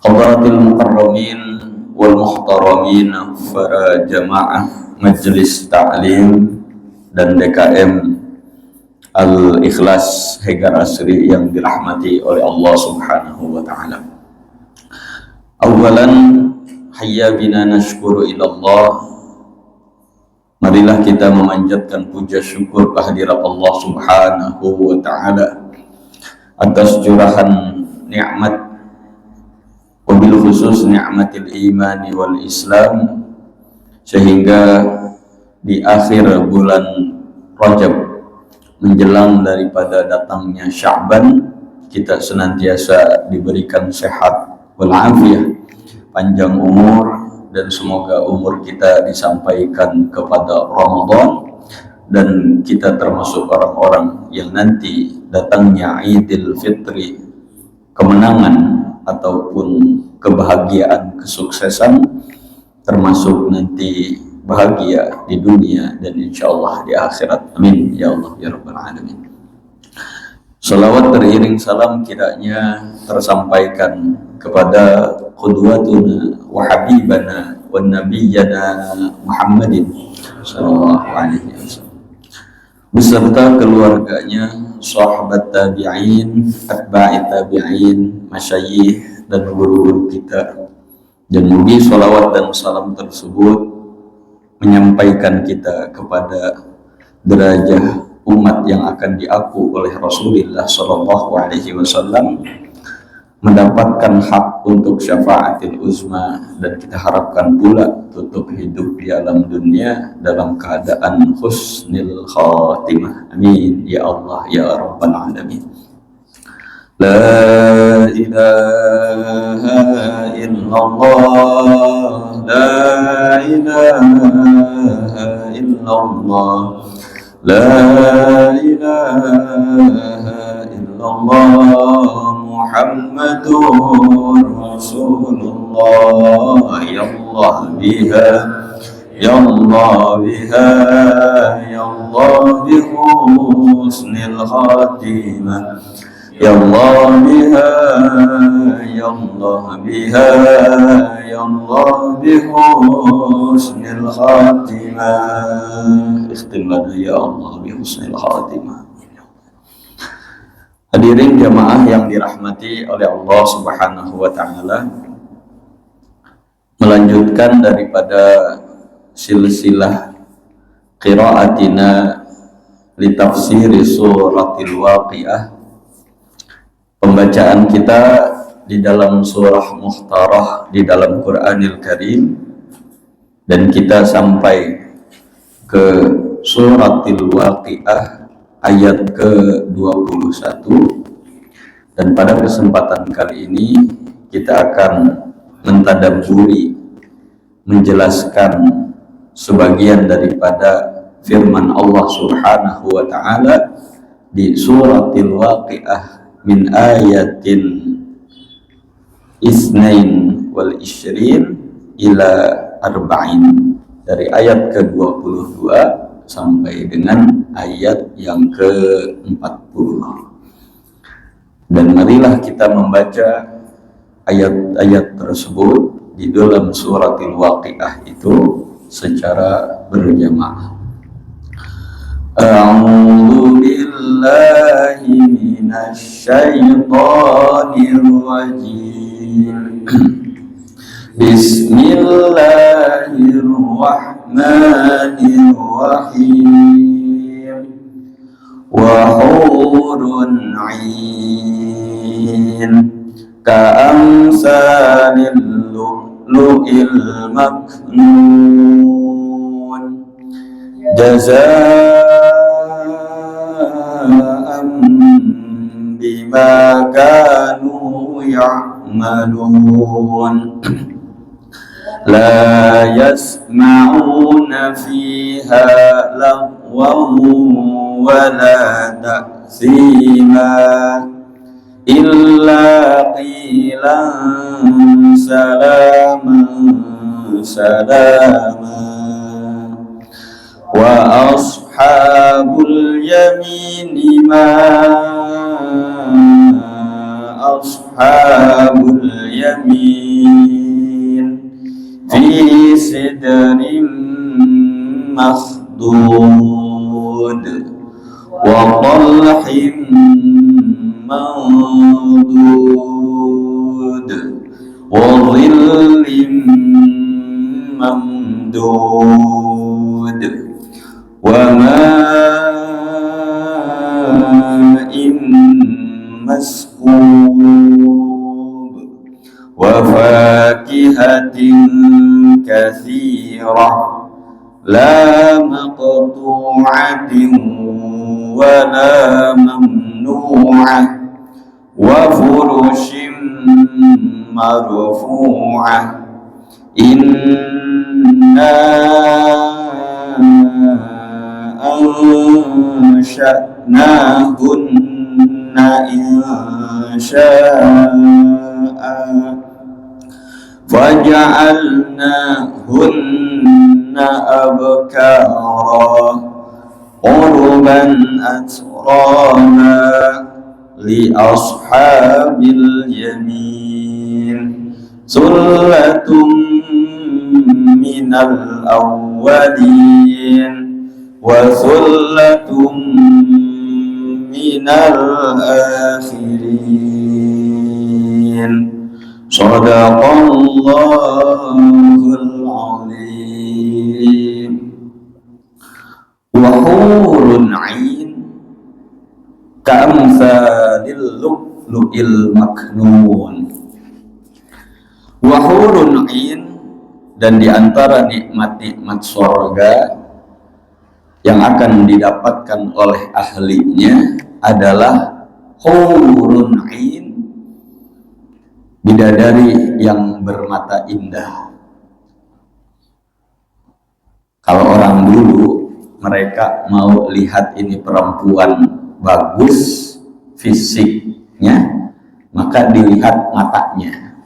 Hadratil mukarramin wal muhtaramin, para jamaah majelis ta'lim dan DKM Al-Ikhlas Hegar Asri yang dirahmati oleh Allah Subhanahu wa taala. Awalan, hayya bina nashkuru ilallah. Marilah kita memanjatkan puja syukur kehadirat Allah Subhanahu wa taala atas curahan nikmat, wabil khusus nikmatil imani wal islam, sehingga di akhir bulan Rajab menjelang daripada datangnya Sya'ban, kita senantiasa diberikan sehat walafiat, panjang umur, dan semoga umur kita disampaikan kepada Ramadan, dan kita termasuk orang-orang yang nanti datangnya Idul Fitri, kemenangan ataupun kebahagiaan, kesuksesan, termasuk nanti bahagia di dunia dan insyaallah di akhirat. Amin ya Allah ya rabbal alamin. Salawat teriring salam kiranya tersampaikan kepada qudwatuna wa habibana wa nabiyyana Muhammadin sallallahu alaihi wasallam beserta keluarganya, sahabat tabi'in, atba'i tabi'in, masyayikh dan guru-guru kita. Dan mugi salawat dan salam tersebut menyampaikan kita kepada derajah umat yang akan diaku oleh Rasulullah sallallahu alaihi wasallam, mendapatkan hak untuk syafaatil uzma, dan kita harapkan pula tutup hidup di alam dunia dalam keadaan husnil khatimah. Amin ya Allah ya rabbal alamin. La ilaha illallah, la ilaha illallah, la ilaha illallah, Muhammadur Rasulullah. Ya Allah biha, ya Allah biha, ya Allah bi husnil khatimah, ya Allah biha, ya Allah biha, ya Allah bi husnil khatimah. Ikhtim lana ya Allah bi husnil khatimah. Hadirin jamaah yang dirahmati oleh Allah Subhanahu wa taala, melanjutkan daripada silsilah qiraatina li tafsiri suratil waqiah, pembacaan kita di dalam surah Muhtarah di dalam Quranil Karim, dan kita sampai ke suratil waqiah ayat ke-21, dan pada kesempatan kali ini kita akan mentadabburi, menjelaskan sebagian daripada firman Allah Subhanahu wa taala di suratil waqiah min ayatin isnain wal ishrin ila arba'in, dari ayat ke-22 sampai dengan ayat yang ke-40. Dan marilah kita membaca ayat-ayat tersebut di dalam suratil waqiah itu secara berjamaah. A'udzu billahi minasy syaithanir rajim. Bismillahirrahmanirrahim. Wa hurun 'ain ka'amsalil lu'lu'il maknun jazaa'an bima kanu ya'malun. La yasma'una fiha lagwan wa la ta'thima illa qilan salaman salama. Wa ashabul yamini ma ashab ashabul yamin fi sidrin makhdud wa talhin mamdud wa dhillin mamdud wa ma'in maskub wa fakihatin katsirah la maqtu'atin wa la mamnu'ah wa furushin marfu'ah inna ansha'nahunna insha'a faja'alnahunna abkara urban atraba li ashabil yamin sullatun minal awwalin wa sullatun minal akhirin. Shadaqallahul azim. Wa hurun 'ain ka'amsalil lu'lu'il maknun. Wa hurun 'ain, dan diantara nikmat-nikmat surga yang akan didapatkan oleh ahlinya adalah hurun 'ain, bidadari yang bermata indah. Kalau orang dulu mereka mau lihat ini perempuan bagus fisiknya, maka dilihat matanya.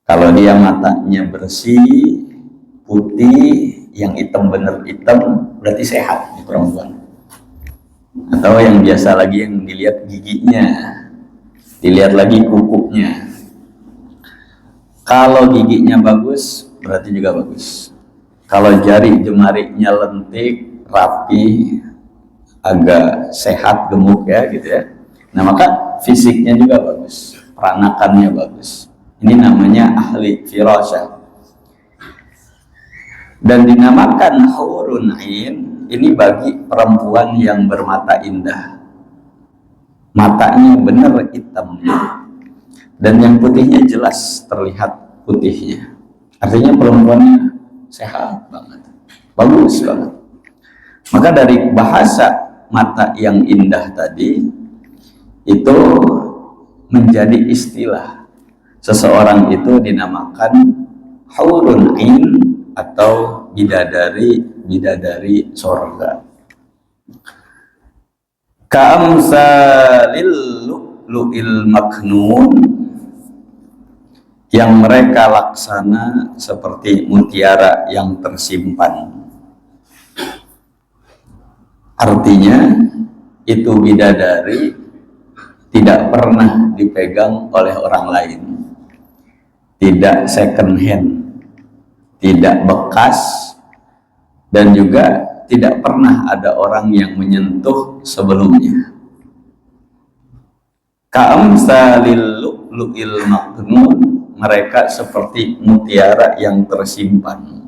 Kalau dia matanya bersih, putih, yang hitam bener hitam, berarti sehat nih perempuan. Atau yang biasa lagi yang dilihat giginya, dilihat lagi kukunya. Kalau giginya bagus, berarti juga bagus. Kalau jari jemarinya lentik, rapi, agak sehat, gemuk ya gitu ya. Nah maka fisiknya juga bagus, peranakannya bagus. Ini namanya ahli firasyah. Dan dinamakan hurun 'ain ini bagi perempuan yang bermata indah. Matanya benar hitamnya, dan yang putihnya jelas terlihat putihnya. Artinya perempuannya sehat banget, bagus banget. Maka dari bahasa mata yang indah tadi itu menjadi istilah seseorang itu dinamakan hurun 'ain atau bidadari surga. Ka'amsalil lu'lu'il maknun, yang mereka laksana seperti mutiara yang tersimpan. Artinya itu bidadari tidak pernah dipegang oleh orang lain, tidak second hand, tidak bekas, dan juga tidak pernah ada orang yang menyentuh sebelumnya. Ka'amsalil lu'lu'il maknun, mereka seperti mutiara yang tersimpan.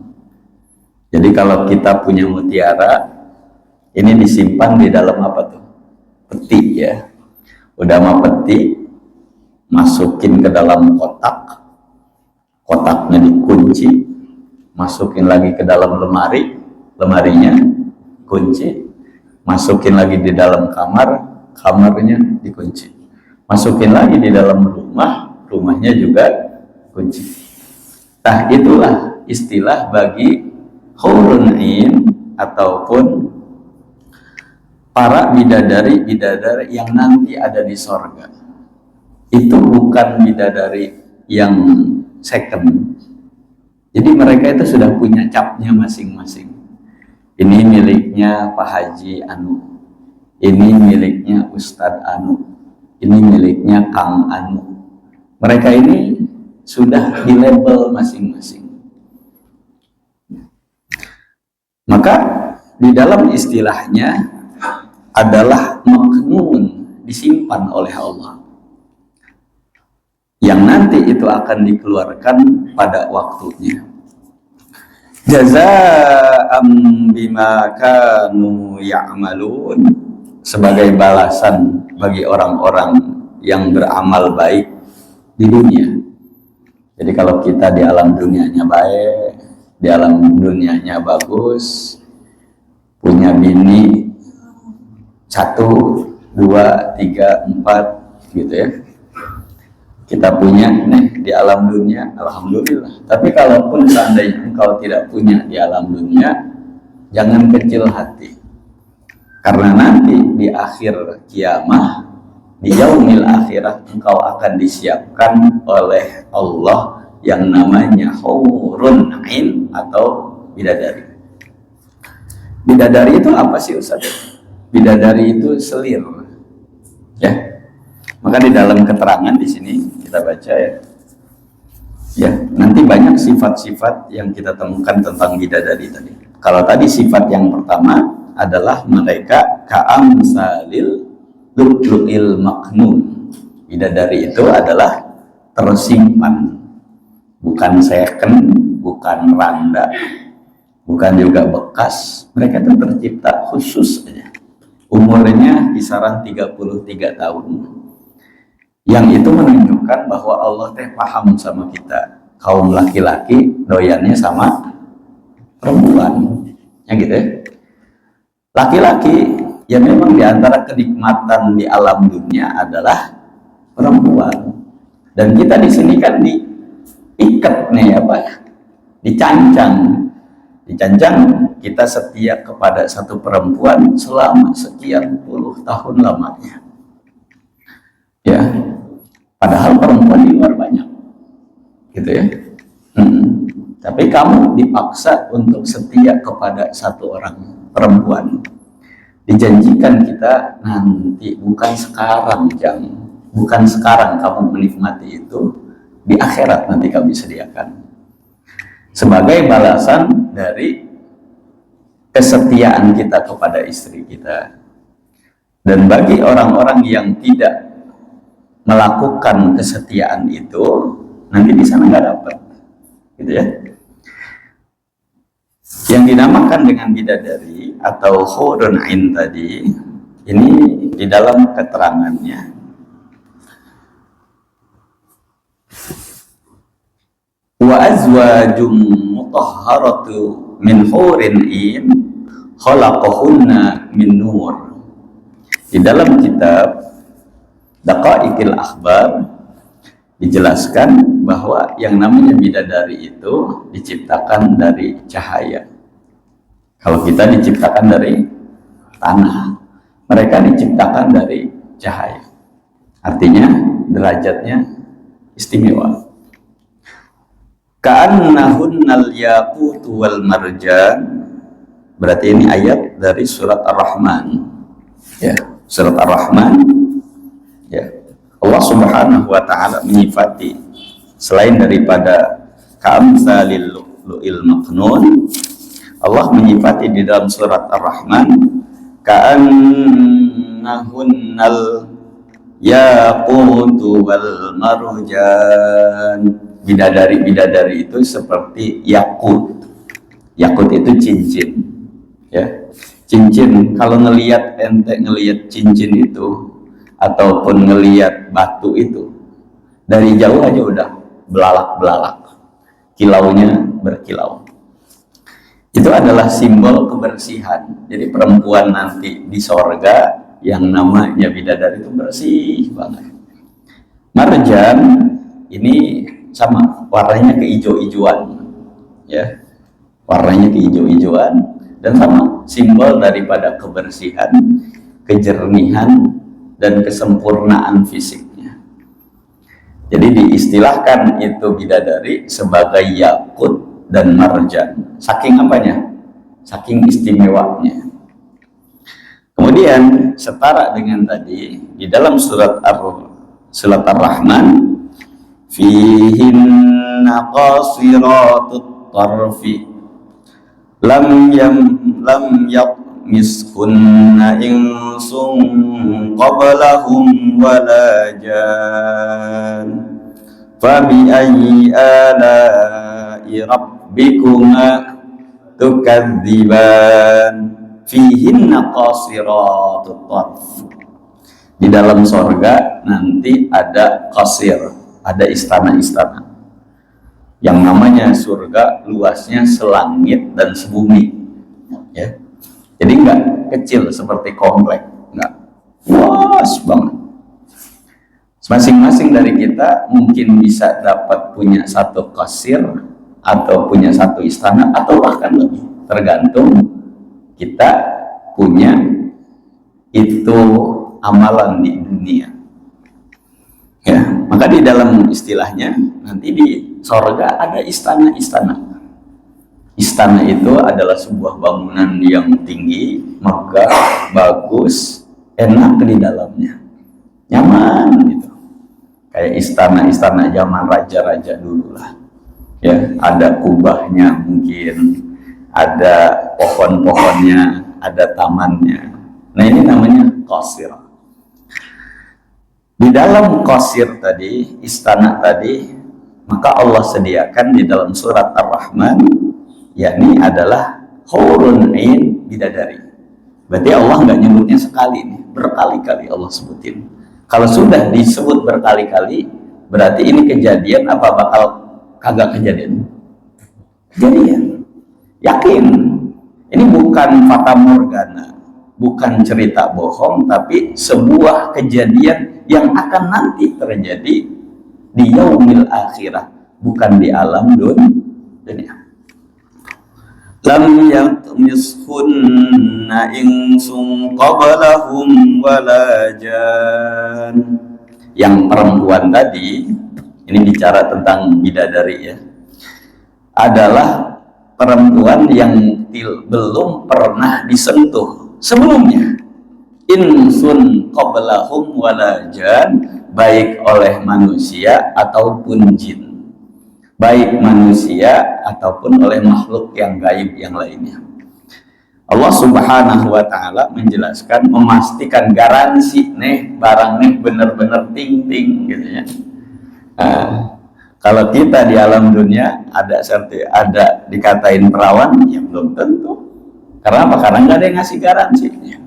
Jadi kalau kita punya mutiara, ini disimpan di dalam apa tuh? Peti ya. Udah mah peti, masukin ke dalam kotak, kotaknya dikunci, masukin lagi ke dalam lemari, lemarinya kunci, masukin lagi di dalam kamar, kamarnya dikunci, masukin lagi di dalam rumah, rumahnya juga kunci. Nah itulah istilah bagi hurun 'ain ataupun para bidadari-bidadari yang nanti ada di sorga. Itu bukan bidadari yang second. Jadi mereka itu sudah punya capnya masing-masing. Ini miliknya Pak Haji Anu, ini miliknya Ustadz Anu, ini miliknya Kang Anu. Mereka ini sudah di label masing-masing. Maka di dalam istilahnya adalah maknun, disimpan oleh Allah, yang nanti itu akan dikeluarkan pada waktunya. Jazaa'an bima kanu ya'malun, sebagai balasan bagi orang-orang yang beramal baik di dunia. Jadi kalau kita di alam dunianya baik, di alam dunianya bagus, punya bini 1, 2, 3, 4 gitu ya, kita punya nih di alam dunia, alhamdulillah. Tapi kalaupun seandainya engkau tidak punya di alam dunia, jangan kecil hati, karena nanti di akhir kiamah, di yaumil akhirah, engkau akan disiapkan oleh Allah yang namanya hurun ain atau bidadari. Bidadari itu apa sih Ustaz? Bidadari itu selir, ya. Maka di dalam keterangan di sini kita baca ya. Ya, nanti banyak sifat-sifat yang kita temukan tentang bidadari tadi. Kalau tadi sifat yang pertama adalah mereka ka'amsalil lu'lu'il maknun. Bidadari itu adalah tersimpan, bukan second, bukan randa, bukan juga bekas. Mereka itu tercipta khusus saja. Umurnya kisaran 33 tahun. Yang itu menunjukkan bahwa Allah teh paham sama kita. Kaum laki-laki doyannya sama perempuan, ya gitu ya. Laki-laki ya memang diantara kenikmatan di alam dunia adalah perempuan. Dan kita di sini kan diikat nih apa ya? Dicancang kita setia kepada satu perempuan selama sekian puluh tahun lamanya. Ya, padahal perempuan di luar banyak, gitu ya. Tapi kamu dipaksa untuk setia kepada satu orang perempuan. Dijanjikan kita nanti, bukan sekarang bukan sekarang kamu menikmati itu, di akhirat nanti kami sediakan. Sebagai balasan dari kesetiaan kita kepada istri kita. Dan bagi orang-orang yang tidak melakukan kesetiaan itu, nanti di sana nggak dapat, gitu ya. Yang dinamakan dengan bidadari atau hurun ain tadi, ini di dalam keterangannya wa azwajum mutahharatu min hurin in khalaqahunna min nur. Di dalam kitab Daqaiqil Akhbar dijelaskan bahwa yang namanya bidadari itu diciptakan dari cahaya. Kalau kita diciptakan dari tanah, mereka diciptakan dari cahaya. Artinya derajatnya istimewa. Ka'annahunnal yaqut wal marjan. Berarti ini ayat dari surat Ar-Rahman. Ya, surat Ar-Rahman. Ya, Allah Subhanahu wa taala menyifati selain daripada ka'amsalil lu'lu'il maknun, Allah menyifati di dalam surat Ar-Rahman ka'annahunnal yaqutu wal marjan. Bidadari-bidadari itu seperti yakut. Yakut itu cincin, ya. Cincin, kalau ngelihat cincin itu ataupun ngelihat batu itu dari jauh aja udah belalak-belalak, kilaunya berkilau. Itu adalah simbol kebersihan. Jadi perempuan nanti di sorga yang namanya bidadari itu bersih banget. Marjan ini sama, warnanya keijo-ijoan, ya, warnanya keijo-ijoan, dan sama simbol daripada kebersihan, kejernihan, dan kesempurnaan fisiknya. Jadi diistilahkan itu bidadari sebagai yakut dan marjan. Saking apanya? Saking istimewanya. Kemudian setara dengan tadi di dalam surat Ar-Rahman fihinna qasiratut tarfi lam yaqmiskunna insun qablahum wala jan fabi ayyi ala'i rabbikuma tukadziban fihinna qasiratut tarf. Di dalam sorga nanti ada qasir, ada istana-istana yang namanya surga luasnya selangit dan sebumi, ya. Jadi enggak kecil seperti komplek, enggak, luas banget. Masing-masing dari kita mungkin bisa dapat punya satu qasir atau punya satu istana atau bahkan lebih, tergantung kita punya itu amalan di dunia, ya. Maka di dalam istilahnya nanti di sorga ada istana-istana. Istana itu adalah sebuah bangunan yang tinggi, megah, bagus, enak di dalamnya, nyaman gitu. Kayak istana-istana zaman raja-raja dulu lah, ya. Ada kubahnya, mungkin ada pohon-pohonnya, ada tamannya. Nah, ini namanya qasir. Di dalam qasir tadi, istana tadi, maka Allah sediakan di dalam surat Ar-Rahman, yakni adalah hurun ain, bidadari. Berarti Allah nggak nyebutnya sekali nih, berkali-kali Allah sebutin. Kalau sudah disebut berkali-kali, berarti ini kejadian apa bakal kagak kejadian? Kejadian. Yakin. Ini bukan fata morgana, bukan cerita bohong, tapi sebuah kejadian yang akan nanti terjadi di yaumil akhirah, bukan di alam dunia. Lam yatmishunna insun qablahum wala jan. Yang perempuan tadi, ini bicara tentang bidadari, ya, adalah perempuan yang belum pernah disentuh sebelumnya. Insun qablahum wala jan, baik oleh manusia ataupun jin, baik manusia ataupun oleh makhluk yang gaib yang lainnya. Allah Subhanahu wa ta'ala menjelaskan, memastikan garansi nih barang nih benar-benar ting-ting gitu ya. Kalau kita di alam dunia ada dikatain perawan, ya belum tentu. Karena apa? Karena nggak ada yang ngasih garansinya.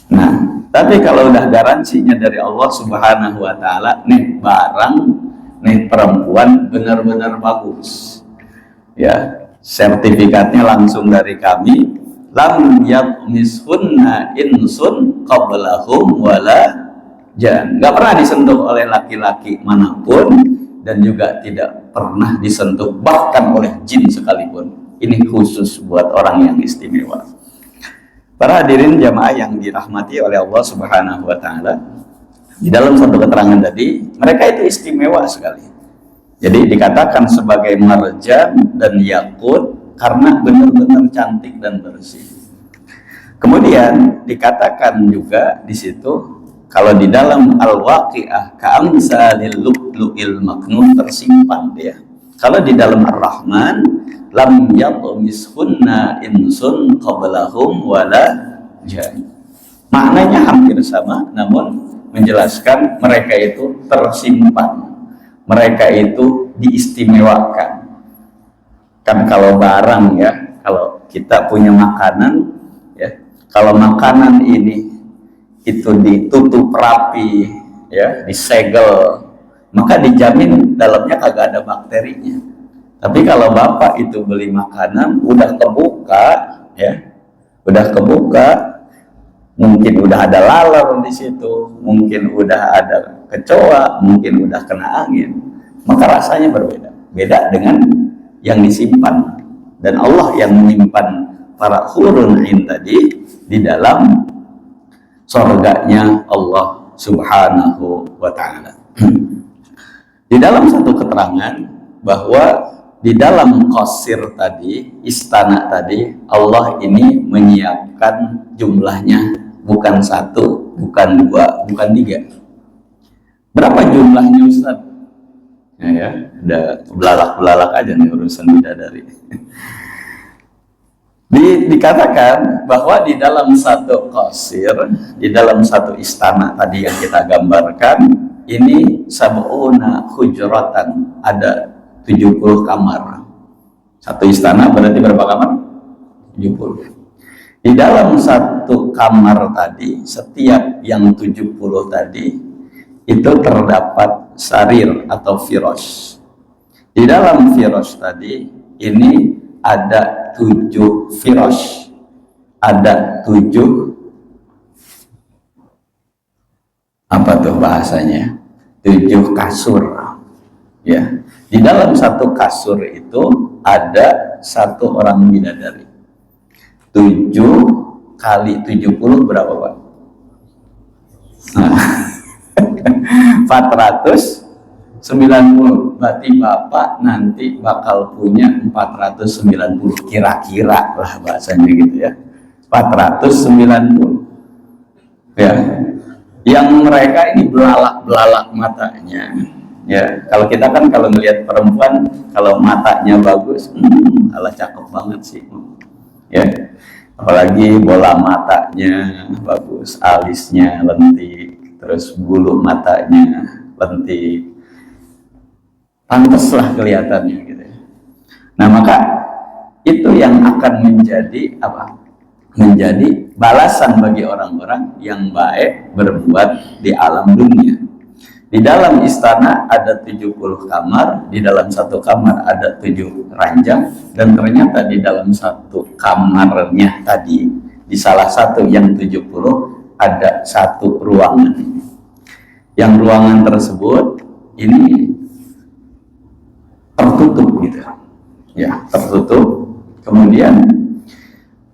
Nah, tapi kalau udah garansinya dari Allah Subhanahu wa ta'ala, nih barang, nih perempuan benar-benar bagus, ya, sertifikatnya langsung dari kami, lam yatmishunna insun qablahum wala jan, nggak pernah disentuh oleh laki-laki manapun, dan juga tidak pernah disentuh bahkan oleh jin sekalipun. Ini khusus buat orang yang istimewa. Para hadirin jamaah yang dirahmati oleh Allah Subhanahu wa ta'ala, di dalam satu keterangan tadi, mereka itu istimewa sekali. Jadi dikatakan sebagai marjan dan yakut karena benar-benar cantik dan bersih. Kemudian dikatakan juga di situ, kalau di dalam Al-Waqi'ah, ka'amsalil lu'lu'il maknun, tersimpan dia. Kalau di dalam Ar-Rahman, lam yatmishunna insun qablahum wala jan. Maknanya hampir sama, namun menjelaskan mereka itu tersimpan, mereka itu diistimewakan. Kan kalau barang, ya, kalau kita punya makanan, ya, kalau makanan ini itu ditutup rapi, ya, disegel, maka dijamin dalamnya kagak ada bakterinya. Tapi kalau bapak itu beli makanan udah kebuka, ya, udah kebuka, mungkin udah ada laler di situ, mungkin udah ada kecoa, mungkin udah kena angin, maka rasanya berbeda, beda dengan yang disimpan. Dan Allah yang menyimpan para hurun ain tadi di dalam surganya Allah Subhanahu wa ta'ala. Di dalam satu keterangan bahwa di dalam qasir tadi, istana tadi, Allah ini menyiapkan jumlahnya bukan satu, bukan dua, bukan tiga. Berapa jumlahnya, Ustaz? ya, udah belalak-belalak aja nih urusan bidadari. Dikatakan bahwa di dalam satu qasir, di dalam satu istana tadi yang kita gambarkan, ini sab'una hujratan, ada 70 kamar. Satu istana berarti berapa kamar? 70. Di dalam satu kamar tadi, setiap yang 70 tadi, itu terdapat sarir atau firosh. Di dalam firosh tadi, ini ada 7 firosh, ada 7 apa tuh bahasanya, 7 kasur ya. Di dalam satu kasur itu ada satu orang bidadari. 7 kali 70 berapa Pak? Nah, 490. Berarti Bapak nanti bakal punya 490 kira-kira lah bahasanya gitu ya. 490 ya. Yang mereka ini belalak-belalak matanya ya. Kalau kita kan kalau melihat perempuan, kalau matanya bagus, alah cakep banget sih ya. Apalagi bola matanya bagus, alisnya lentik, terus bulu matanya lentik, pantaslah kelihatannya gitu. Nah maka itu yang akan menjadi apa? Menjadi balasan bagi orang-orang yang baik berbuat di alam dunia. Di dalam istana ada 70 kamar, di dalam satu kamar ada 7 ranjang, dan ternyata di dalam satu kamarnya tadi, di salah satu yang 70 ada satu ruangan. Yang ruangan tersebut ini tertutup gitu ya, tertutup. Kemudian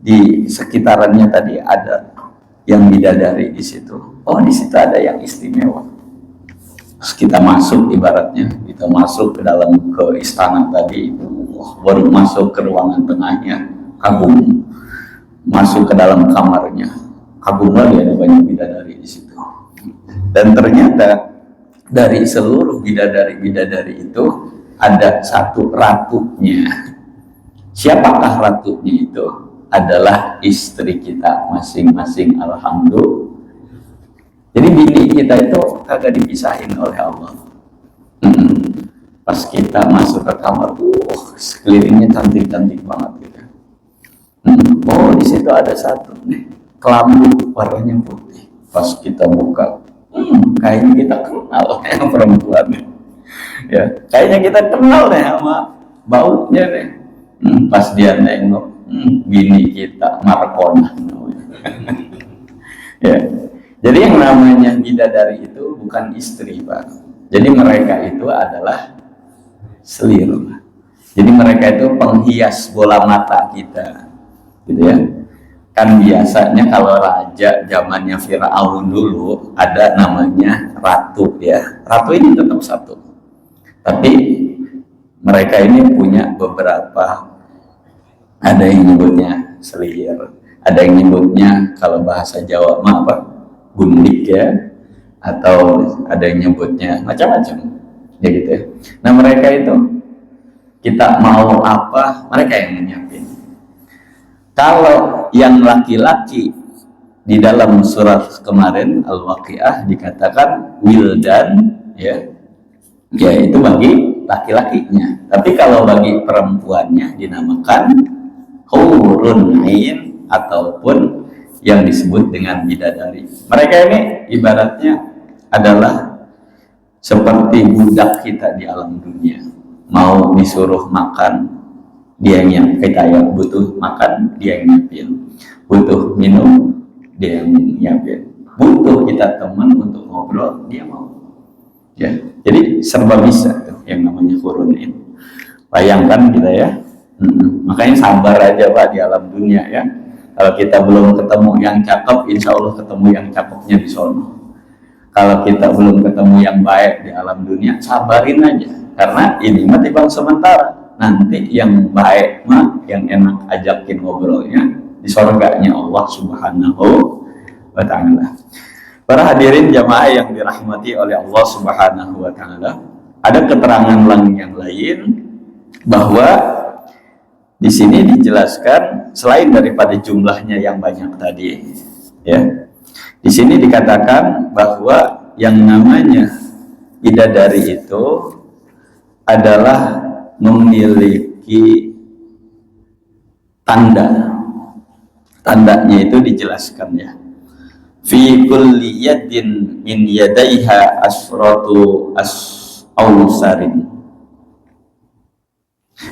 di sekitarannya tadi ada yang bidadari di situ. Oh, di situ ada yang istimewa. Terus kita masuk, ibaratnya kita masuk ke dalam ke istana tadi, baru masuk ke ruangan tengahnya, kagum. Masuk ke dalam kamarnya, kagum lagi ada banyak bidadari di situ. Dan ternyata dari seluruh bidadari-bidadari itu ada satu ratunya. Siapakah ratunya itu? Adalah istri kita masing-masing, alhamdulillah. Jadi bini kita itu kagak dipisahin oleh Allah. Pas kita masuk ke kamar, sekelilingnya cantik-cantik banget gitu. Oh, di situ ada satu nih, kelambu warnanya putih. Pas kita buka, kayaknya kita kenal yang perempuan nih. Ya, kayaknya kita kenal deh sama baunya deh. Pas dia nengok, bini kita Markona. Ya. Jadi yang namanya bidadari itu bukan istri, Pak. Jadi mereka itu adalah selir. Jadi mereka itu penghias bola mata kita, gitu ya. Kan biasanya kalau raja zamannya Firaun dulu ada namanya ratu ya. Ratu ini tetap satu. Tapi mereka ini punya beberapa, ada yang nyebutnya selir, ada yang nyebutnya kalau bahasa Jawa mah apa? Gundik ya, atau ada yang nyebutnya macam-macam ya gitu ya. Nah mereka itu kita mau apa mereka yang nyiapin. Kalau yang laki-laki di dalam surat kemarin Al-Waqiah dikatakan wildan ya, itu bagi laki-lakinya. Tapi kalau bagi perempuannya dinamakan hurun ain ataupun yang disebut dengan bidadari. Mereka ini ibaratnya adalah seperti budak kita di alam dunia. Mau disuruh makan, dia yang kita yang butuh makan, dia yang nyiapin. Butuh minum, dia yang nyiapin. Butuh kita teman untuk ngobrol, dia mau. Ya, jadi serba bisa tuh yang namanya hurunin. Bayangkan kita ya. Makanya sabar aja Pak di alam dunia ya. Kalau kita belum ketemu yang cakep, insya Allah ketemu yang cakepnya di sono. Kalau kita belum ketemu yang baik di alam dunia, sabarin aja. Karena ini mah timbang sementara. Nanti yang baik mah, yang enak ajakin ngobrolnya di surganya Allah Subhanahu wa Ta'ala. Para hadirin jamaah yang dirahmati oleh Allah Subhanahu wa Ta'ala, ada keterangan yang lain bahwa di sini dijelaskan selain daripada jumlahnya yang banyak tadi, ya. Di sini dikatakan bahwa yang namanya bidadari itu adalah memiliki tanda. Tandanya itu dijelaskan, ya. Fi kulli yadin min yadaiha asratu awsarin.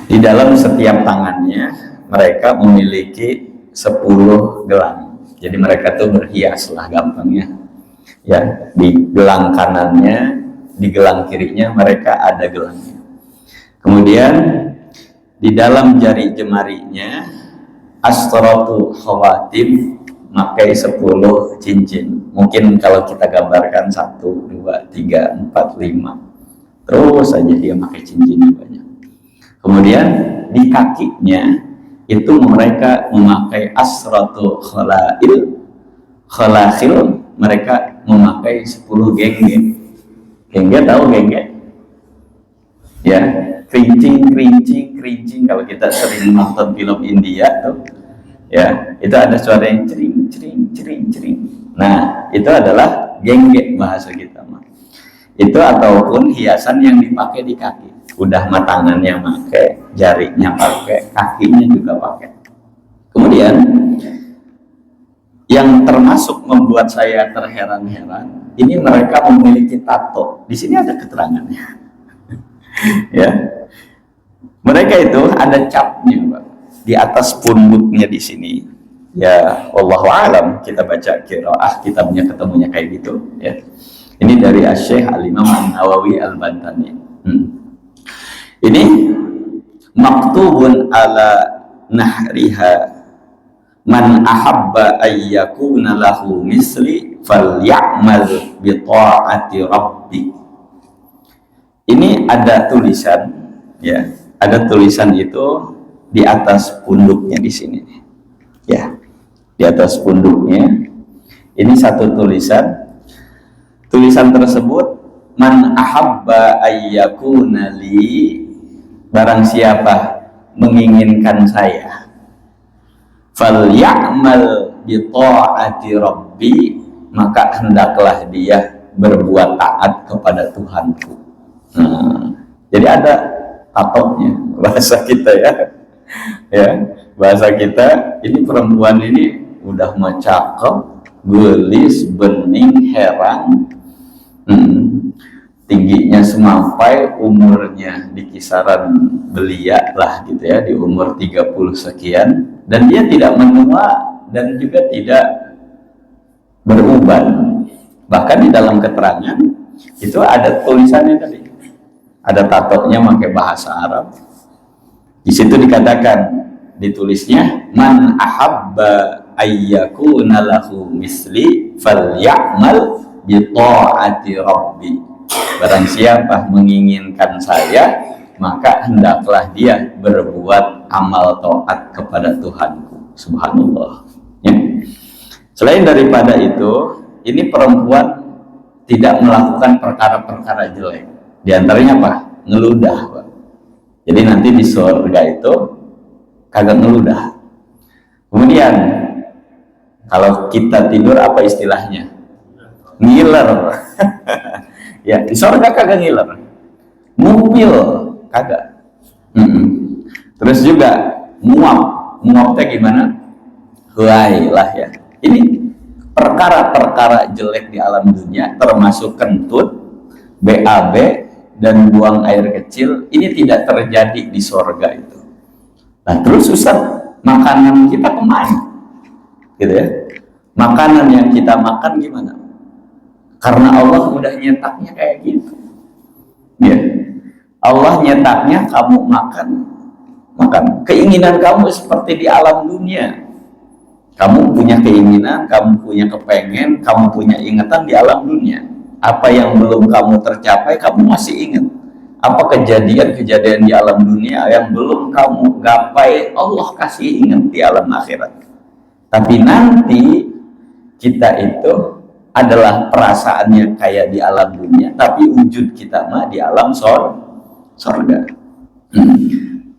Di dalam setiap tangannya mereka memiliki 10 gelang. Jadi mereka tuh berhias lah gampangnya. Ya, di gelang kanannya, di gelang kirinya mereka ada gelangnya. Kemudian di dalam jari jemarinya asratu khawatim, pakai 10 cincin. Mungkin kalau kita gambarkan 1, 2, 3, 4, 5, terus saja dia pakai cincinnya banyak. Kemudian di kakinya itu mereka memakai asratu khalail, mereka memakai 10 gengge. Gengge tahu gengge? Ya, kerincing kalau kita sering nonton film India tuh, ya, itu ada suara yang cering. Nah, itu adalah gengge bahasa kita mah. Itu ataupun hiasan yang dipakai di kaki. Udah tangannya pakai, jarinya pakai, kakinya juga pakai. Kemudian yang termasuk membuat saya terheran-heran, ini mereka memiliki tato. Di sini ada keterangannya. Ya, mereka itu ada capnya, Pak, di atas punduknya di sini. Ya, wallahu alam, kita baca qiraah kitabnya ketemunya kayak gitu, ya. Ini dari Asy-Syaikh Al-Imam An-Nawawi Al-Bantani. Ini maktubun ala nahriha man ahabba ayyakuna lahu misli falyamal bi ta'ati rabbi. Ini ada tulisan, ya, ada tulisan itu di atas punduknya di sini, ya, di atas punduknya. Ini satu tulisan. Tulisan tersebut, man ahabba ayyakuna li, barang siapa menginginkan saya, falyamal bi ta'ati rabbi, maka hendaklah dia berbuat taat kepada Tuhanku. Jadi ada tatonya bahasa kita, ya. Ya, bahasa kita, ini perempuan ini udah mah cakep, gelis, bening, heran. Tingginya semampai, umurnya di kisaran belia lah gitu, ya, di umur 30 sekian, dan dia tidak menua dan juga tidak beruban. Bahkan di dalam keterangan itu ada tulisannya tadi, ada tatonya pakai bahasa Arab. Di situ dikatakan, ditulisnya man ahabba ayyakuna lahu misli falyamal bi ta'ati rabbi. Barang siapa menginginkan saya, maka hendaklah dia berbuat amal taat kepada Tuhanku. Subhanallah, ya. Selain daripada itu, ini perempuan tidak melakukan perkara-perkara jelek. Di antaranya apa? Ngeludah, Pak. Jadi nanti di surga itu kagak ngeludah. Kemudian kalau kita tidur, apa istilahnya? Ngiler. Ya, di surga kagak ngiler. Ngupil kagak. Terus juga muapnya gimana? Huai lah, ya. Ini perkara-perkara jelek di alam dunia, termasuk kentut, BAB, dan buang air kecil, ini tidak terjadi di surga itu. Nah, terus Ustaz, makanan kita kemana? Gitu, ya. Makanan yang kita makan gimana? Karena Allah udah nyetaknya kayak gitu, ya. Allah nyetaknya kamu makan. Keinginan kamu seperti di alam dunia. Kamu punya keinginan, kamu punya kepengen, kamu punya ingatan di alam dunia. Apa yang belum kamu tercapai, kamu masih ingat. Apa kejadian-kejadian di alam dunia yang belum kamu gapai, Allah kasih ingat di alam akhirat. Tapi nanti kita itu adalah perasaannya kayak di alam dunia, tapi wujud kita mah di alam sorga.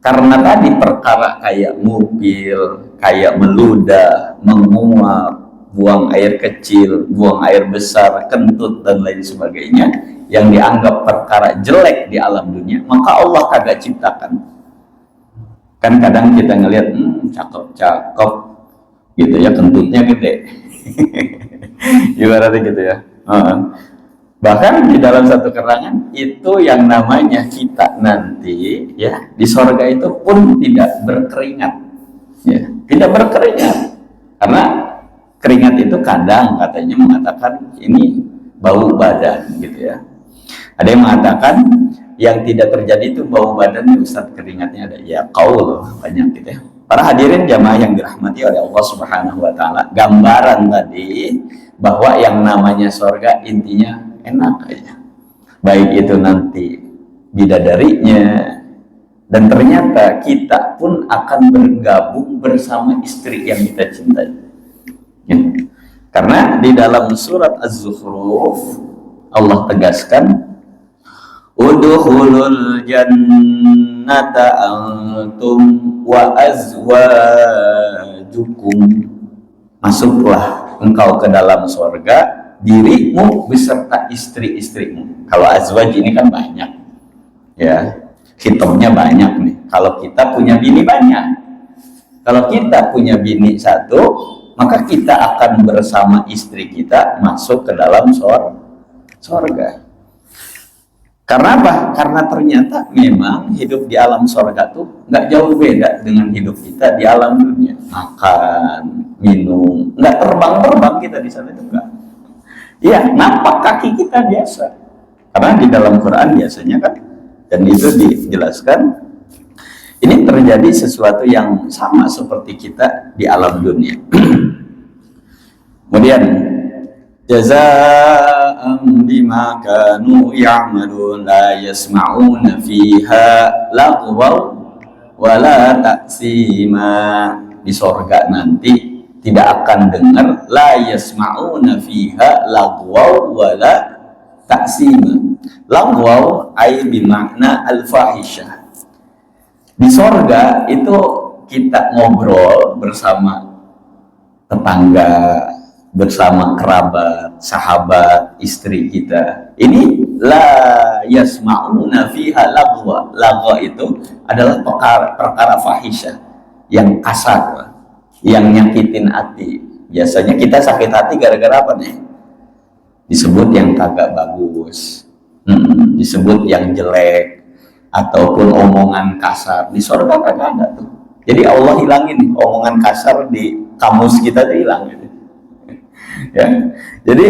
Karena tadi perkara kayak mobil, kayak meludah, menguap, buang air kecil, buang air besar, kentut dan lain sebagainya, yang dianggap perkara jelek di alam dunia, maka Allah kagak ciptakan. Kan kadang kita ngelihat cakep-cakep gitu ya, kentutnya gede. Ibaratnya gitu ya. Bahkan di dalam satu keterangan itu yang namanya kita nanti ya di sorga itu pun tidak berkeringat, ya, tidak berkeringat, karena keringat itu kadang katanya mengatakan ini bau badan gitu ya. Ada yang mengatakan yang tidak terjadi itu bau badan ya Ustaz, keringatnya ada. Ya qaul banyak gitu ya. Para hadirin jamaah yang dirahmati oleh Allah Subhanahu wa taala, gambaran tadi bahwa yang namanya sorga intinya enak aja. Baik itu nanti bidadarinya, dan ternyata kita pun akan bergabung bersama istri yang kita cintai. Ya. Karena di dalam surat Az-Zukhruf Allah tegaskan, udkhulul jannata antum wa azwajukum, masuklah engkau ke dalam surga, dirimu beserta istri-istrimu. Kalau azwaj ini kan banyak ya, hitamnya banyak nih. Kalau kita punya bini banyak, kalau kita punya bini satu, maka kita akan bersama istri kita masuk ke dalam surga. Karena apa? Karena ternyata memang hidup di alam surga tuh nggak jauh beda dengan hidup kita di alam dunia. Makan, minum, nggak terbang-terbang kita di sana juga. Ya, nampak kaki kita biasa. Karena di dalam Quran biasanya kan, dan itu dijelaskan, ini terjadi sesuatu yang sama seperti kita di alam dunia. Kemudian jazaa'an bima kanu ya'malun la yasma'una fiha lagwaw wala ta'sima. Di surga nanti tidak akan dengar la yasma'una fiha lagwaw wala ta'sima. Lagwaw ay bimakna al-fahisyah. Di surga itu kita ngobrol bersama tetangga, bersama kerabat, sahabat, istri kita. Ini la yasma'una fiha lagwa. Lagwa itu adalah perkara fahisyah yang kasar, yang nyakitin hati. Biasanya kita sakit hati gara-gara apa nih? Disebut yang kagak bagus, disebut yang jelek, ataupun omongan kasar. Di surga kagak ada tuh. Jadi Allah hilangin omongan kasar di kamus kita, tuh hilang gitu. Ya, jadi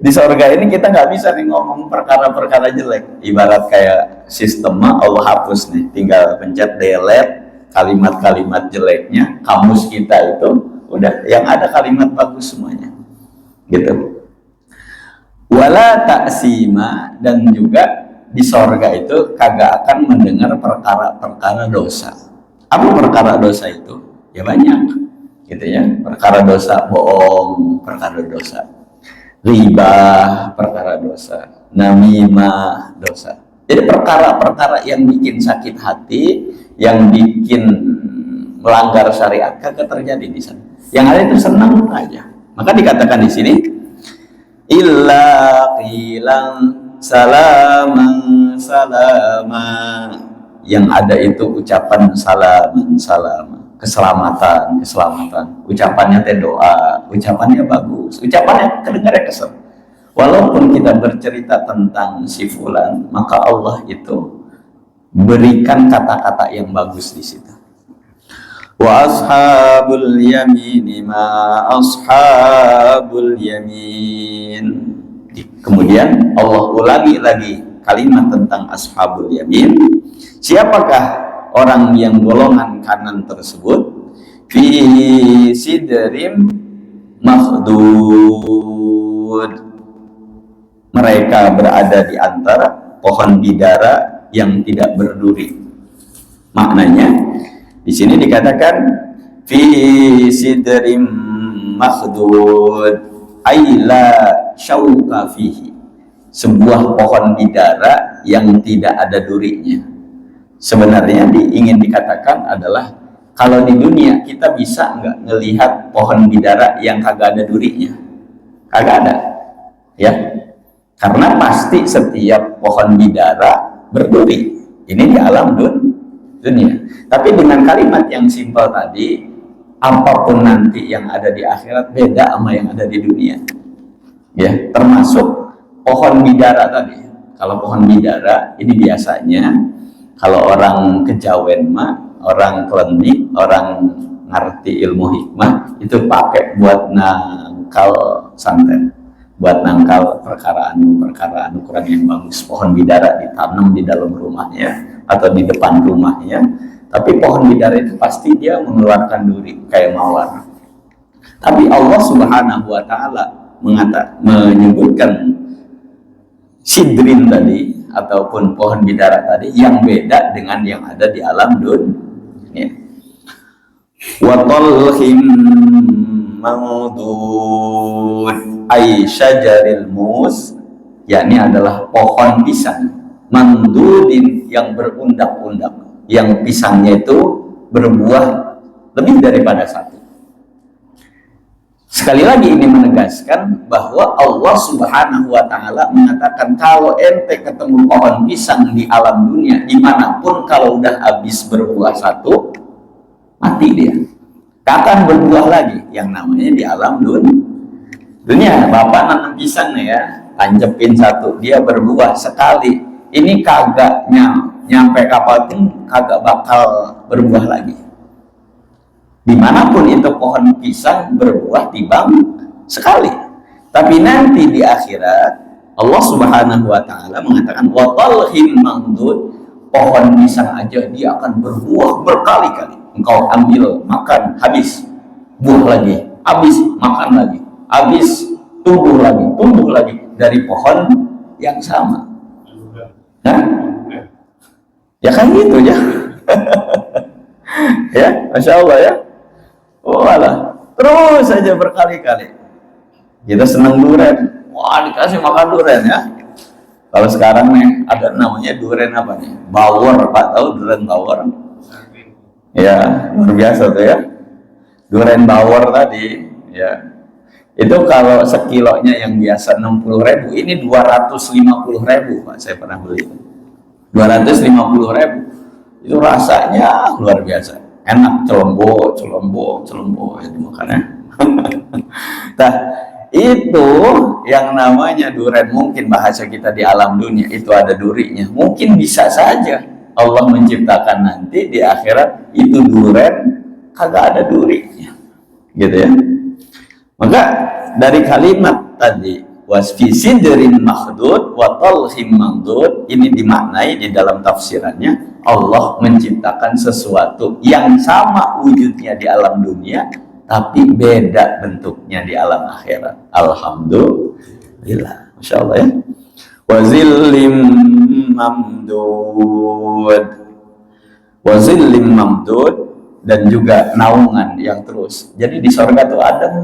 di surga ini kita nggak bisa nih ngomong perkara-perkara jelek. Ibarat kayak sistemnya Allah hapus nih, tinggal pencet delete kalimat-kalimat jeleknya, kamus kita itu udah yang ada kalimat bagus semuanya, gitu. Wala ta'sima, dan juga di surga itu kagak akan mendengar perkara-perkara dosa. Apa perkara dosa itu? Ya banyak, gitu ya. Perkara dosa bohong, perkara dosa riba, perkara dosa namimah, dosa. Jadi perkara-perkara yang bikin sakit hati, yang bikin melanggar syariat kagak terjadi di sana. Yang ada itu senang aja. Maka dikatakan di sini illa qilan salaman salama, yang ada itu ucapan salaman salama, keselamatan keselamatan. Ucapannya teh doa, ucapannya bagus, ucapannya kedengarannya kesel. Walaupun kita bercerita tentang si fulan, maka Allah itu berikan kata-kata yang bagus di situ. Wa ashabul yamin ma ashabul yamin. Kemudian Allah ulangi lagi kalimat tentang ashabul yamin. Siapakah orang yang golongan kanan tersebut? Fi sidrim makhdud. Mereka berada di antara pohon bidara yang tidak berduri. Maknanya di sini dikatakan fi sidrim makhdud, ay la syauka fihi, sebuah pohon bidara yang tidak ada durinya. Sebenarnya ingin dikatakan adalah kalau di dunia kita bisa nggak ngelihat pohon bidara yang kagak ada durinya? Kagak ada, ya. Karena pasti setiap pohon bidara berduri. Ini di alam dunia. Tapi dengan kalimat yang simpel tadi, apapun nanti yang ada di akhirat beda sama yang ada di dunia. Ya, termasuk pohon bidara tadi. Kalau pohon bidara ini biasanya kalau orang kejawen mah, orang klinik, orang ngerti ilmu hikmah itu pakai buat nangkal santet, buat nangkal perkaraan ukuran yang bagus. Pohon bidara ditanam di dalam rumahnya atau di depan rumahnya, tapi pohon bidara itu pasti dia mengeluarkan duri kayak mawar. Tapi Allah Subhanahu wa Ta'ala menyebutkan sidrin tadi ataupun pohon bidara tadi yang beda dengan yang ada di alam dunia. Wa talhim mamdud ay syajaril mus, yakni adalah pohon pisang mamdudin yang berundak-undak, yang pisangnya itu berbuah lebih daripada satu. Sekali lagi ini menegaskan bahwa Allah Subhanahu wa Ta'ala mengatakan kalau ente ketemu pohon pisang di alam dunia dimanapun, kalau udah habis berbuah satu mati dia, gak akan berbuah lagi. Yang namanya di alam dunia. Bapak nanam pisang nih ya, tancepin satu, dia berbuah sekali, ini kagak nyampe kapal pun kagak bakal berbuah lagi. Dimanapun itu pohon pisang berbuah tibang sekali. Tapi nanti di akhirat Allah Subhanahu wa Ta'ala mengatakan wa talhim mamdud, pohon pisang aja dia akan berbuah berkali-kali. Engkau ambil, makan, habis, buah lagi, habis, makan lagi, habis, tumbuh lagi dari pohon yang sama. Nah, ya kan gitu ya. Ya, Masya Allah ya. Oh alah, terus saja berkali-kali. Kita senang durian, wah dikasih makan durian ya. Kalau sekarang nih ada namanya durian apa nih? Bawor, Pak, tahu durian bawor? Ya, luar biasa tuh ya. Durian bawor tadi, ya. Itu kalau sekilonya yang biasa 60.000, ini 250.000, Pak. Saya pernah beli 250.000. Itu rasanya luar biasa. Enak, celombo itu makannya. Nah, itu yang namanya durian. Mungkin bahasa kita di alam dunia itu ada durinya. Mungkin bisa saja Allah menciptakan nanti di akhirat itu durian kagak ada durinya, gitu ya. Maka dari kalimat tadi wasfi sidrin makhdud wa talhim mamdud, ini dimaknai di dalam tafsirannya Allah menciptakan sesuatu yang sama wujudnya di alam dunia tapi beda bentuknya di alam akhirat. Alhamdulillah, Masya Allah ya. Wa zillim mamdud, wa zillim mamdud, dan juga naungan yang terus. Jadi di surga tuh adem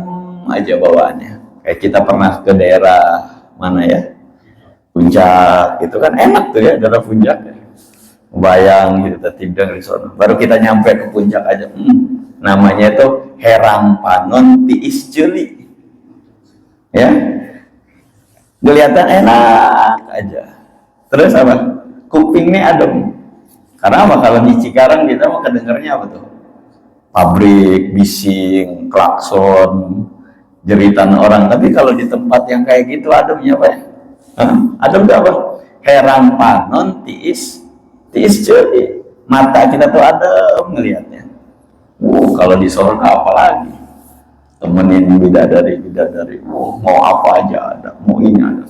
aja bawaannya. Kayak kita pernah ke daerah mana ya, Puncak, itu kan enak tuh ya, daerah Puncak ya. Bayang gitu, tidur di sana. Baru kita nyampe ke puncak aja, namanya itu Herang Panon Tiis Jeli, ya, kelihatan enak aja. Terus apa? Kupingnya adem. Karena apa? Kalau di Cikarang kita mau kedengarnya apa tuh? Pabrik, bising, klakson, jeritan orang. Tapi kalau di tempat yang kayak gitu ademnya apa ya? Adem itu apa? Herang Panon Tiis Jeli, mata kita tuh adem ngelihatnya. Kalau di surga apalagi temenin bidadari, mau apa aja ada, mau ini ada.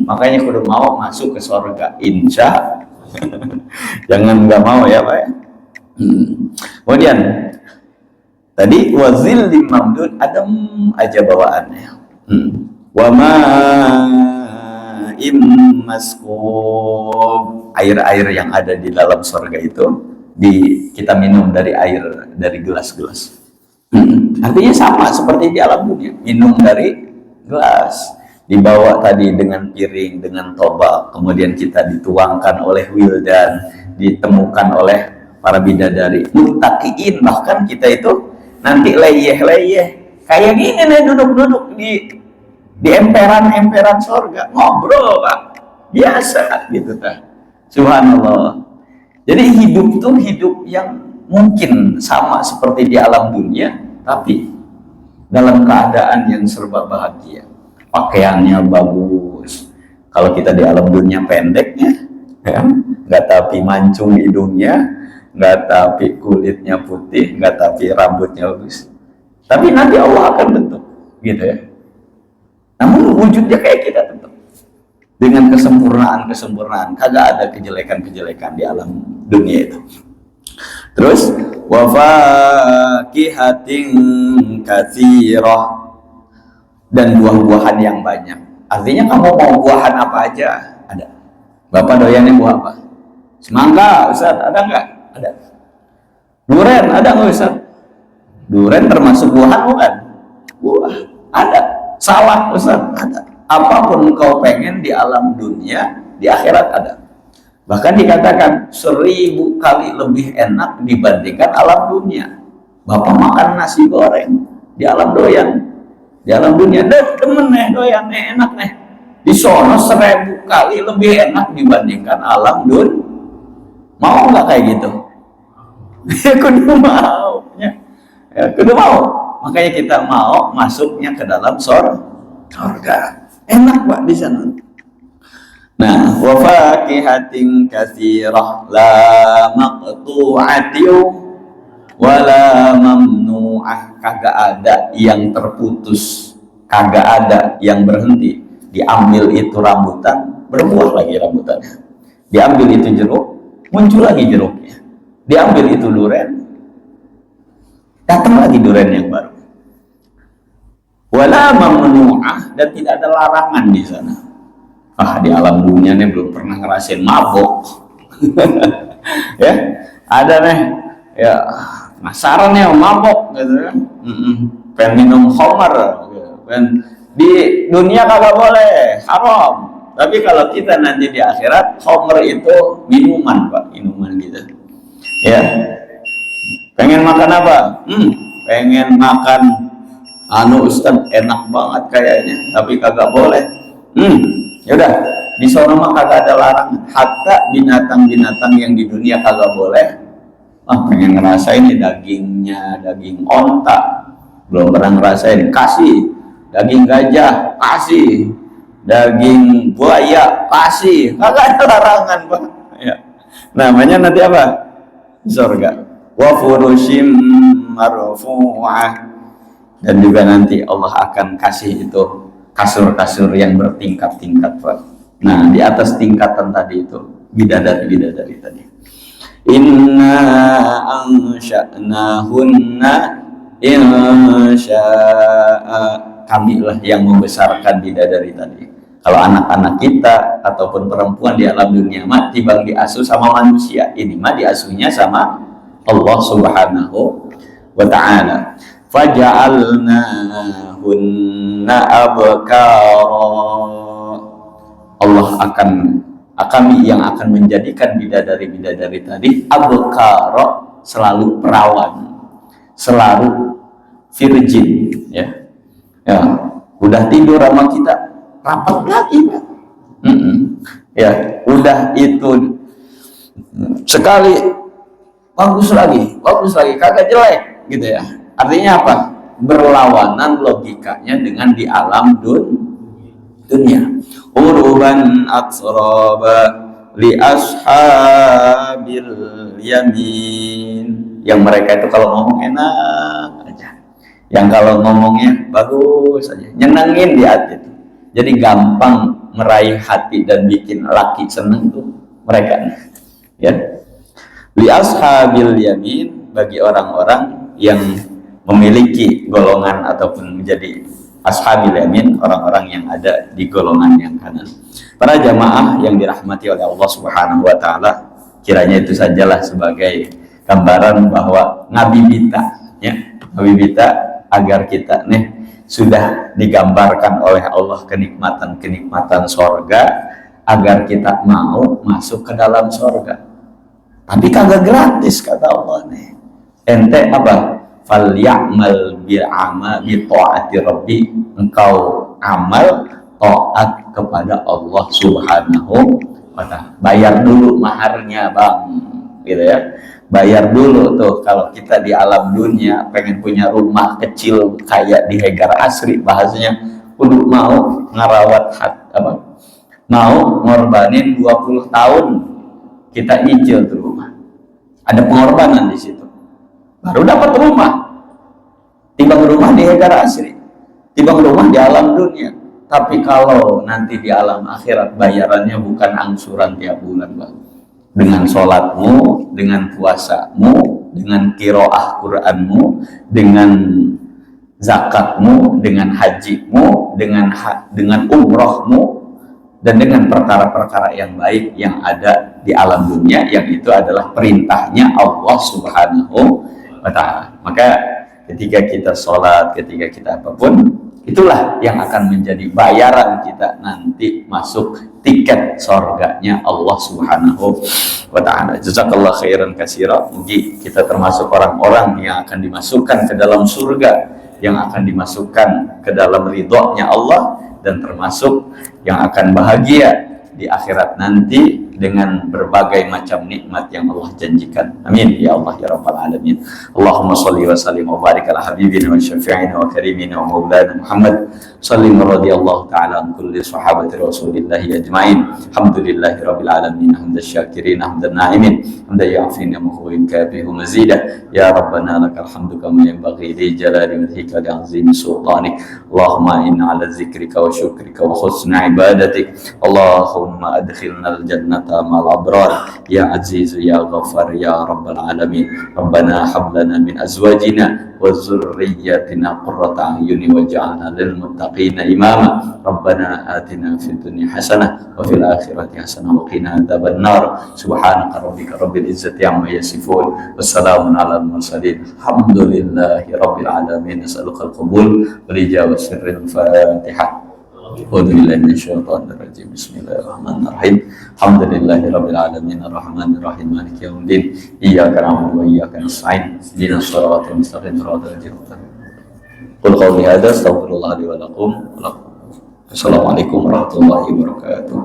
Makanya kudu mau masuk ke surga, insya. Jangan nggak mau ya Pak ya. Kemudian tadi wazil di mamdud, adem aja bawaannya. Wama maskub, air-air yang ada di dalam surga itu kita minum dari air, dari gelas-gelas. Artinya sama seperti di alam dunia, minum dari gelas. dibawa tadi dengan piring, dengan tobak, kemudian kita dituangkan oleh wildan, ditemukan oleh para bidadari, muttaqiin, bahkan kita itu nanti leyeh-leyeh kayak gini nih, duduk-duduk di emperan-emperan sorga, ngobrol Pak, biasa gitu kan. Subhanallah. Jadi hidup tuh hidup yang mungkin sama seperti di alam dunia, tapi dalam keadaan yang serba bahagia. Pakaiannya bagus. Kalau kita di alam dunia pendeknya, ya, nggak tapi mancung hidungnya, nggak tapi kulitnya putih, nggak tapi rambutnya bagus. Tapi nanti Allah akan bentuk, gitu ya. Namun wujudnya kayak kita tetap dengan kesempurnaan, kagak ada kejelekan di alam dunia itu. Terus wafakihatin katsirah, dan buah-buahan yang banyak. Artinya kamu mau buahan apa aja ada. Bapak doyannya buah apa? Semangka, Ustaz, ada nggak? Ada. Duren, ada nggak Ustaz? Duren termasuk buahan bukan? Buah, ada. Salak, Ustaz, ada. Apapun kau pengen di alam dunia, di akhirat ada. Bahkan dikatakan 1000 kali lebih enak dibandingkan alam dunia. Bapak makan nasi goreng di alam doyan, di alam dunia, demen nih doyan nih, enak nih. Di sono 1000 kali lebih enak dibandingkan alam dunia. Mau nggak kayak gitu? Ya kudu mau, ya kudu mau. Makanya kita mau masuknya ke dalam surga. Enak Pak di sana. Nah, wa fakihatin katsirah la maqtu'atin wala mamnu'ah, kagak ada yang terputus, kagak ada yang berhenti. Diambil itu rambutan, berbuah lagi rambutannya. Diambil itu jeruk, muncul lagi jeruknya. Diambil itu duren, datang lagi duren yang baru. Wala mamnu'ah, dan tidak ada larangan di sana. Di alam dunia nih belum pernah ngerasain mabok. Ya, ada nih, ya penasaran ya mabok gitu kan. Pengen minum khamar gitu. Di dunia kagak boleh, haram. Tapi kalau kita nanti di akhirat, khamar itu minuman Pak, minuman gitu. Ya, pengen makan apa? Pengen makan Ustaz, enak banget kayaknya, tapi kagak boleh. Yaudah, di sono mah kagak ada larangan. Hatta binatang-binatang yang di dunia kagak boleh. Pengen ngerasain nih dagingnya, daging onta, belum pernah ngerasain, kasih. Daging gajah, kasih. Daging buaya, kasih. Kagak ada larangan Pak. Ya. Namanya nanti apa? Surga. Wa furushim marfu'ah. Dan juga nanti Allah akan kasih itu kasur-kasur yang bertingkat-tingkat Pak. Nah, di atas tingkatan tadi itu bidadari-bidadari tadi. Inna ansha'nahunna insya'a, kamilah yang membesarkan bidadari tadi. Kalau anak-anak kita ataupun perempuan di alam dunia mah timbang diasuh sama manusia, ini mah diasuhnya sama Allah Subhanahu wa ta'ala. Faja'alnahunna abkara, Allah kami yang akan menjadikan bidadari-bidadari tadi abkara, selalu perawan, selalu virgin, ya. Udah tidur sama kita rapat lagi Pak. Ya, udah itu sekali bagus lagi, kagak jelek gitu ya. Artinya apa? Berlawanan logikanya dengan di alam dunia. Uruban atsraba li ashabil yamin, yang mereka itu kalau ngomong enak aja, yang kalau ngomongnya bagus aja, nyenengin di hati itu. Jadi gampang meraih hati dan bikin laki seneng tuh mereka, ya. Li ashabil yamin, bagi orang-orang yang memiliki golongan ataupun menjadi ashabil yamin, orang-orang yang ada di golongan yang kanan. Para jamaah yang dirahmati oleh Allah Subhanahu wa ta'ala, kiranya itu sajalah sebagai gambaran bahwa ngabibita, ya, ngabibita agar kita nih sudah digambarkan oleh Allah kenikmatan-kenikmatan sorga agar kita mau masuk ke dalam sorga. Tapi kagak gratis kata Allah nih. Ente apa? Falyamal bi ta'ati rabbi. Engkau amal taat kepada Allah Subhanahu wa ta'ala. Bayar dulu maharnya, Bang. Gitu ya. Bayar dulu tuh. Kalau kita di alam dunia pengen punya rumah kecil kayak di Hegar Asri bahasanya, kudu mau ngarawat mau ngorbanin 20 tahun kita nyicil tuh rumah. Ada pengorbanan di situ. Baru dapat rumah. Timbang rumah di Hegar Asri. Timbang rumah di alam dunia. Tapi kalau nanti di alam akhirat bayarannya bukan angsuran tiap bulan, Bang. Dengan sholatmu, dengan puasamu, dengan qiraah Qur'anmu, dengan zakatmu, dengan hajimu, dengan umrohmu, dan dengan perkara-perkara yang baik yang ada di alam dunia, yang itu adalah perintahnya Allah Subhanahu wa ta'ala. Maka ketika kita sholat, ketika kita apapun, itulah yang akan menjadi bayaran kita nanti masuk tiket sorganya Allah Subhanahu wa ta'ala. Jazakallah khairan katsira. Mungkin kita termasuk orang-orang yang akan dimasukkan ke dalam surga, yang akan dimasukkan ke dalam ridhonya Allah, dan termasuk yang akan bahagia di akhirat nanti dengan berbagai macam nikmat yang Allah janjikan. Amin ya Allah ya rabbal alamin. Allahumma shalli wa sallim wa barik ala habibina wa syafi'ina wa karimina wa maulana Muhammad sallim radhiyallahu ta'ala an kulli sahabati rasulillah ajma'in. Alhamdulillahi rabbil alamin, hamdan syakirin, hamdan na'imin, hamdan ya'fina muhwin kabihu mazida. Ya rabbana lakal hamdu kama yanbaghi li jalali wajhika li 'azimi sultanik. Allahumma inna ala zikrika wa syukrika wa husni ibadatik. Allahumma adkhilna al-jannata ma'al abrar ya aziz ya ghafar ya rabbal alamin. Rabbana hab lana min azwajina wa dhurriyyatina qurrata a'yuni waj'alna lil muttaqina imama. Rabbana atina fid dunya hasanah wa fil akhirati hasanah wa qina adzaban nar. Subhanaka rabbika rabbil izzati amma yasifun. Wassalamun alal mursalin. Alhamdulillahi rabbil alamin. As'aluka al-qabul wal ijabah sirril Fatihah. A'udzubillahi minasyaitonir rajim. Bismillahirrahmanirrahim. Alhamdulillahirabbil alamin arrahmanir rahim maliki yaumiddin. Iyyaka na'budu wa iyyaka nasta'in. Ihdinas shiratal mustaqim shiratal ladzina an'amta 'alaihim. Qul qawli hadza astaghfirullah li wa lakum. Assalamualaikum warahmatullahi wabarakatuh.